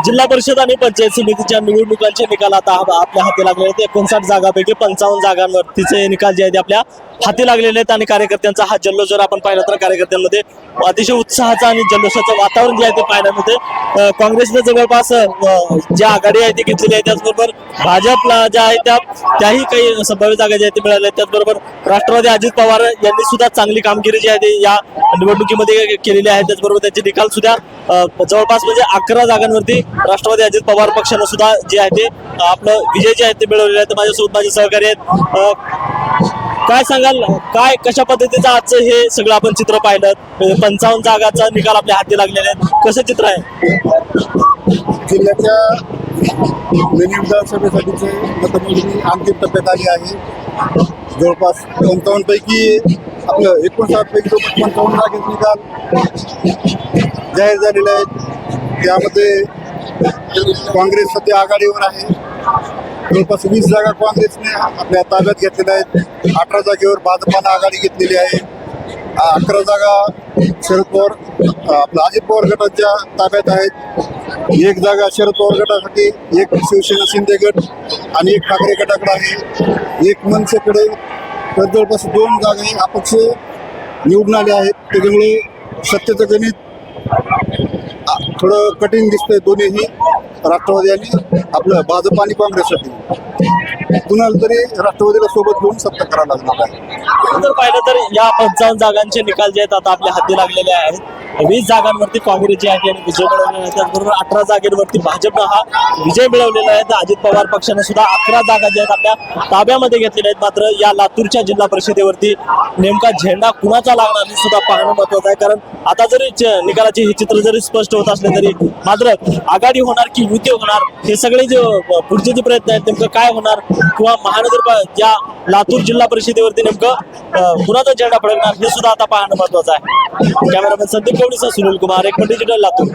जिल्हा परिषद आणि पंचायत समितीच्या निवडणुकांचे निकाल आता आपल्या हाती लागलेले आहेत. 59 जागांपैकी 55 जागांवरतीचे निकाल जे आहेत आपल्या हाती लागलेले आहेत आणि कार्यकर्त्यांचा हा जल्लोष जर आपण पाहिला तर कार्यकर्त्यांमध्ये अतिशय उत्साहाचा आणि जल्लोषाचं वातावरण जे आहे ते पाहायला मिळते. काँग्रेसने जवळपास ज्या आघाडी आहे ती घेतलेली आहे, त्याचबरोबर भाजपला ज्या आहे त्याही काही संभाव्य जागा ज्या आहेत ते मिळाल्या आहेत. त्याचबरोबर राष्ट्रवादी अजित पवार यांनी सुद्धा चांगली कामगिरी जी आहे ते या निवडणुकीमध्ये केलेली आहे. त्याचबरोबर त्यांचे निकाल सुद्धा जवळपास म्हणजे 11 जागांवरती राष्ट्रवादी अजित पवार पक्षानं सुद्धा जे आहे ते आपलं विजय जे आहे ते मिळवलेले आहेत. माझ्यासोबत माझे सहकारी आहेत. काय सांगाल, काय कशा पद्धतीचं आजचं हे सगळं आपण चित्र पाहिलं? 55 जागाचा निकाल आपल्या हाती लागलेले आहेत, कसं चित्र आहे? जिल्ह्याच्या मिनी विधानसभेसाठीचे मतमोजणी अंतिम टप्प्यात आली आहे. जवळपास 55 पैकी आपलं 59 पैकी 55 जागेचे निकाल जाहीर झालेले आहेत. त्यामध्ये काँग्रेस सध्या आघाडीवर आहे. जवळपास 20 जागा काँग्रेसने आपल्या ताब्यात घेतलेल्या आहेत. 18 जागेवर भाजपानं आघाडी घेतलेली आहे. 11 जागा शरद पवार आपल्या अजित पवार गटाच्या ताब्यात आहेत. 1 जागा शरद पवार गटासाठी, 1 शिवसेना शिंदे गट आणि 1 ठाकरे गटाकडे आहे, 1 मनसेकडे. तर जवळपास 2 जागाही अपक्ष निवडून आले आहेत. त्याच्यामुळे सत्तेचं गणित थोडं कठीण दिसतंय दोन्हीही, राष्ट्रवादी आणि आपलं भाजप आणि काँग्रेससाठी. कुणाला तरी राष्ट्रवादीला सोबत घेऊन सत्ता करायला लागणार आहे. जर पाहिलं तर या 55 जागांचे निकाल जे आहेत आता आपल्या हाती लागलेले आहेत. 20 जागांवरती काँग्रेस जे आहे विजय मिळवलेला आहे. त्याचबरोबर 18 जागेवरती भाजपनं हा विजय मिळवलेला आहे. तर अजित पवार पक्षानं सुद्धा 11 जागा ज्या आहेत आपल्या ताब्यामध्ये घेतलेल्या आहेत. मात्र या लातूरच्या जिल्हा परिषदेवरती नेमका झेंडा कुणाचा लागणार हे सुद्धा पाहणं महत्वाचं आहे. कारण आता जरी निकालाचे हे चित्र जरी स्पष्ट होत असले तरी मात्र आघाडी होणार की युती होणार हे सगळे जे पुढचे जे प्रयत्न आहेत नेमकं काय होणार, किंवा महानगरपालिका या लातूर जिल्हा परिषदेवरती नेमकं कुणाचा झेंडा फडकणार हे सुद्धा आता पाहणं महत्वाचं आहे. कॅमेरामॅन संदीप गवडीसह सुनील कुमार, एक डिजिटल लातूर.